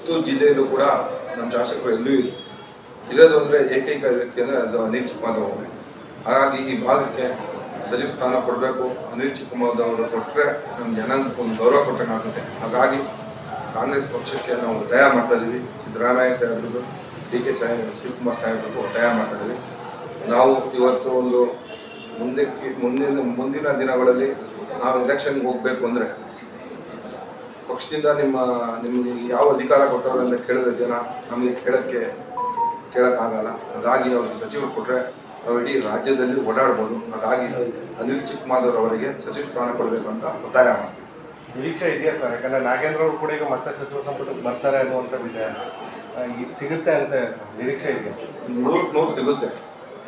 10 ಜಿಲ್ಲೆಯಲ್ಲೂ ಕೂಡ ನಮ್ಮ ಶಾಸಕರು ಎಲ್ಲೂ ಇರೋದು ಅಂದರೆ ಏಕೈಕ ವ್ಯಕ್ತಿ ಅಂದರೆ ಅದು ಅನಿಲ್ ಚಿಕ್ಕಮಾದೇವ್ ಅವರು. ಹಾಗಾಗಿ ಈ ಭಾಗಕ್ಕೆ ಸಚಿವ ಸ್ಥಾನ ಕೊಡಬೇಕು. ಅನಿಲ್ ಚಿಕ್ಕಮಾದೇವ್ ಅವರು ಕೊಟ್ಟರೆ ನಮ್ಮ ಜನಾಂಗಕ್ಕೆ ಒಂದು ಗೌರವ ಕೊಟ್ಟಂಗಾಗುತ್ತೆ. ಹಾಗಾಗಿ ಕಾಂಗ್ರೆಸ್ ಪಕ್ಷಕ್ಕೆ ನಾವು ಒತ್ತಾಯ ಮಾಡ್ತಾ ಇದ್ದೀವಿ. ಸಿದ್ದರಾಮಯ್ಯ ಸಾಹೇಬ್ರಿಗೂ DK ಶಿವಕುಮಾರ್ ಸಾಹೇಬ್ರಿಗೂ ಒತ್ತಾಯ ಮಾಡ್ತಾ ಇದ್ದೀವಿ. ನಾವು ಇವತ್ತು ಒಂದು ಮುಂದಿನ ದಿನಗಳಲ್ಲಿ ನಾವು ಎಲೆಕ್ಷನ್ಗೆ ಹೋಗಬೇಕು ಅಂದರೆ ಪಕ್ಷದಿಂದ ನಿಮಗೆ ಯಾವ ಅಧಿಕಾರ ಕೊಟ್ಟವ್ರೆ ಅಂತ ಕೇಳಿದ್ರೆ ಜನ ನಮಗೆ ಕೇಳೋಕ್ಕಾಗಲ್ಲ. ಹಾಗಾಗಿ ಅವ್ರಿಗೆ ಸಚಿವರು ಕೊಟ್ಟರೆ ನಾವು ಇಡೀ ರಾಜ್ಯದಲ್ಲಿ ಓಡಾಡ್ಬೋದು. ಹಾಗಾಗಿ ಅನಿಲ್ ಚಿಕ್ಕಮಾದೇವ್ ಅವರಿಗೆ ಸಚಿವ ಸ್ಥಾನ ಕೊಡಬೇಕು ಅಂತ ಒತ್ತಾಯ ಮಾಡ್ತೀವಿ. ನಿರೀಕ್ಷೆ ಇದೆಯಾ ಸರ್? ಯಾಕಂದರೆ ನಾಗೇಂದ್ರ ಅವರು ಕೂಡ ಈಗ ಮತ್ತೆ ಸಚಿವ ಸಂಪುಟಕ್ಕೆ ಬರ್ತಾರೆ ಅನ್ನುವಂಥದ್ದಿದೆ, ಸಿಗುತ್ತೆ ಅಂತ ನಿರೀಕ್ಷೆ ಇದೆಯಾ? 100% ಸಿಗುತ್ತೆ.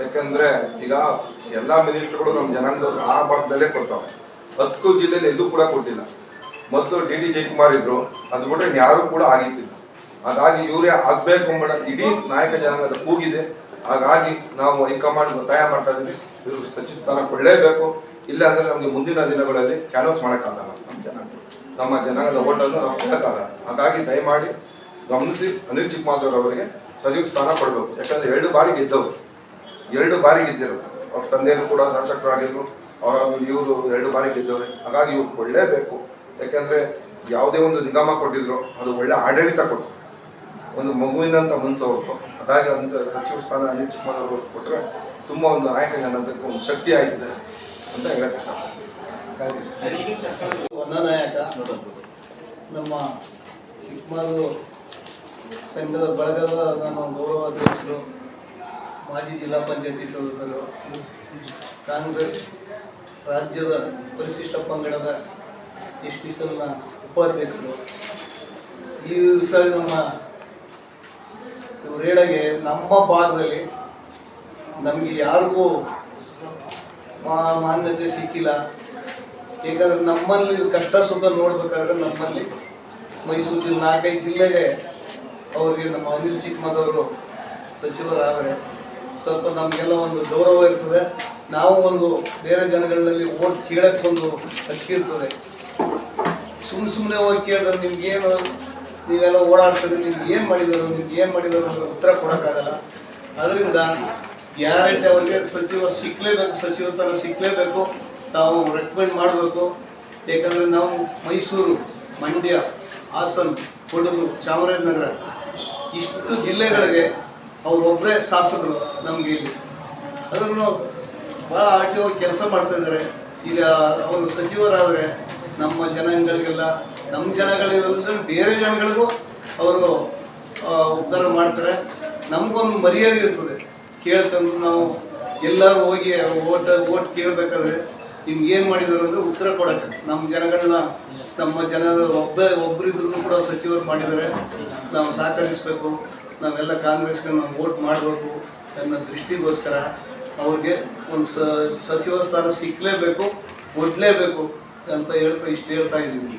ಯಾಕಂದರೆ ಈಗ ಎಲ್ಲ ಮಿನಿಸ್ಟ್ರುಗಳು ನಮ್ಮ ಜನಾಂಗದವ್ರಿಗೆ ಆ ಭಾಗದಲ್ಲೇ ಕೊಡ್ತಾವೆ. 10 ಜಿಲ್ಲೆಯಲ್ಲಿ ಎಲ್ಲೂ ಕೂಡ ಕೊಟ್ಟಿಲ್ಲ. ಮೊದಲು DD ಜಯಕುಮಾರ್ ಇದ್ರು, ಅದು ಬಿಟ್ಟರೆ ಯಾರೂ ಕೂಡ ಆಗಿತ್ತಿಲ್ಲ. ಹಾಗಾಗಿ ಇವರೇ ಆಗಬೇಕು ಎಂಬ ಇಡೀ ನಾಯಕ ಜನಾಂಗದ ಕೂಗಿದೆ. ಹಾಗಾಗಿ ನಾವು ಹೈಕಮಾಂಡ್ ಒತ್ತಾಯ ಮಾಡ್ತಾ ಇದ್ದೀವಿ, ಇವ್ರಿಗೆ ಸಚಿವ ಸ್ಥಾನ ಕೊಡಲೇಬೇಕು. ಇಲ್ಲ ಅಂದರೆ ನಮಗೆ ಮುಂದಿನ ದಿನಗಳಲ್ಲಿ ಕ್ಯಾನ್ವಾಸ್ ಮಾಡೋಕ್ಕಾಗಲ್ಲ. ನಮ್ಮ ಜನಾಂಗದ ಓಟನ್ನು ನಾವು ಕೊಡೋಕ್ಕಾಗಲ್ಲ. ಹಾಗಾಗಿ ದಯಮಾಡಿ ಗಮನಿಸಿ ಅನಿಲ್ ಚಿಕ್ಕಮಾದೇವ್ ಅವರಿಗೆ ಸಚಿವ ಸ್ಥಾನ ಕೊಡಬೇಕು. ಯಾಕಂದರೆ 2 ಬಾರಿ ಗೆದ್ದವರು, 2 ಬಾರಿ ಗೆದ್ದಿರು. ಅವ್ರ ತಂದೆಯೂ ಕೂಡ ಶಾಸಕರಾಗಿದ್ರು, ಅವರಾದ್ಮೇಲೆ ಇವರು 2 ಬಾರಿ ಗೆದ್ದವ್ರೆ. ಹಾಗಾಗಿ ಇವ್ರು ಕೊಡಲೇಬೇಕು. ಯಾಕೆಂದರೆ ಯಾವುದೇ ಒಂದು ನಿಗಮ ಕೊಟ್ಟಿದ್ರು ಅದು ಒಳ್ಳೆ ಆಡಳಿತ ಕೊಟ್ಟು ಒಂದು ಮಗುವಿನಂತ ಮನಸ್ಸು ಅವ್ರು. ಹಾಗಾಗಿ ಅಂತ ಸಚಿವ ಸ್ಥಾನ ಅನಿಲ್ ಚಿಕ್ಕಮಾದೇವ್ ಅವರು ಕೊಟ್ಟರೆ ತುಂಬ ಒಂದು ನಾಯಕ ಜನಾಂಗಕ್ಕೆ ಒಂದು ಶಕ್ತಿ ಆಯ್ತಿದೆ ಅಂತ ಹೇಳಕ್ಕೆ ಇಷ್ಟಪಡ್ತೀನಿ. ನಾಯಕ ನಮ್ಮ ಚಿಕ್ಕಮಾದೇವ್ ಸಂಘದ ಬಳಗದ ನಾನು ಗೌರವ ಅಧ್ಯಕ್ಷರು, ಮಾಜಿ ಜಿಲ್ಲಾ ಪಂಚಾಯತಿ ಸದಸ್ಯರು, ಕಾಂಗ್ರೆಸ್ ರಾಜ್ಯದ ಪರಿಶಿಷ್ಟ ಪಂಗಡದ ST ಸೆಲ್ನ ಉಪಾಧ್ಯಕ್ಷರು. ಈ ಸಲ ಇವ್ರು ಹೇಳಗೆ ನಮ್ಮ ಭಾಗದಲ್ಲಿ ನಮಗೆ ಯಾರಿಗೂ ಮಾನ್ಯತೆ ಸಿಕ್ಕಿಲ್ಲ. ಏಕೆಂದರೆ ನಮ್ಮಲ್ಲಿ ಕಷ್ಟ ಸುಖ ನೋಡಬೇಕಾದ್ರೆ ನಮ್ಮಲ್ಲಿ ಮೈಸೂರು ಜಿಲ್ಲೆ 4-5 ಜಿಲ್ಲೆಗೆ ಅವರಿಗೆ ನಮ್ಮ ಅನಿಲ್ ಚಿಕ್ಕಮಾದೇವರು ಸಚಿವರಾದರೆ ಸ್ವಲ್ಪ ನಮಗೆಲ್ಲ ಒಂದು ಗೌರವ ಇರ್ತದೆ. ನಾವು ಒಂದು ಬೇರೆ ಜನಗಳಲ್ಲಿ ಓಟ್ ಕೇಳಕ್ಕೆ ಒಂದು ಹಕ್ಕಿ ಇರ್ತದೆ. ಸುಮ್ಮನೆ ಹೋಗಿ ಕೇಳಿದ್ರೆ ನಿಮ್ಗೇನು ನೀವೆಲ್ಲ ಓಡಾಡ್ತದೆ, ನಿಮ್ಗೆ ಏನು ಮಾಡಿದರು ಅಂದರೆ ಉತ್ತರ ಕೊಡೋಕ್ಕಾಗಲ್ಲ. ಅದರಿಂದ ಗ್ಯಾರಂಟಿ ಅವ್ರಿಗೆ ಸಚಿವ ಥರ ಸಿಕ್ಕಲೇಬೇಕು. ತಾವು ರೆಕಮೆಂಡ್ ಮಾಡಬೇಕು. ಏಕೆಂದರೆ ನಾವು ಮೈಸೂರು, ಮಂಡ್ಯ, ಹಾಸನ, ಕೊಡಗು, ಚಾಮರಾಜನಗರ ಇಷ್ಟು ಜಿಲ್ಲೆಗಳಿಗೆ ಅವರೊಬ್ಬರೇ ಶಾಸಕರು ನಮಗೆ ಇಲ್ಲಿ. ಅದನ್ನು ಭಾಳ ಆಕ್ಟಿವಾಗಿ ಕೆಲಸ ಮಾಡ್ತಾಯಿದ್ದಾರೆ. ಈಗ ಅವರು ಸಚಿವರಾದರೆ ನಮ್ಮ ಜನಾಂಗಗಳಿಗೆಲ್ಲ, ನಮ್ಮ ಜನಗಳಿಗೆಲ್ಲ ಬೇರೆ ಜನಗಳಿಗೂ ಅವರು ಉದ್ಧಾರ ಮಾಡ್ತಾರೆ. ನಮಗೊಂದು ಮರ್ಯಾದೆ ಇರ್ತದೆ. ಕೇಳ್ಕೊಂಡು ನಾವು ಎಲ್ಲರೂ ಹೋಗಿ ಓಟ್ ಕೇಳಬೇಕಾದ್ರೆ ನಿಮ್ಗೇನು ಮಾಡಿದ್ರು ಅಂದರೆ ಉತ್ತರ ಕೊಡೋಕ್ಕೆ ನಮ್ಮ ಜನದ ಒಬ್ಬರಿದ್ರೂ ಕೂಡ ಸಚಿವರು ಮಾಡಿದ್ದಾರೆ. ನಾವು ಸಹಕರಿಸಬೇಕು. ನಾವೆಲ್ಲ ಕಾಂಗ್ರೆಸ್ಗೆ ನಾವು ವೋಟ್ ಮಾಡಬೇಕು ಅನ್ನೋ ದೃಷ್ಟಿಗೋಸ್ಕರ ಅವ್ರಿಗೆ ಒಂದು ಸಚಿವ ಸ್ಥಾನ ಸಿಕ್ಕಲೇಬೇಕು, ಕೊಡಲೇಬೇಕು ಅಂತ ಹೇಳ್ತಾ ಇದ್ದೀವಿ.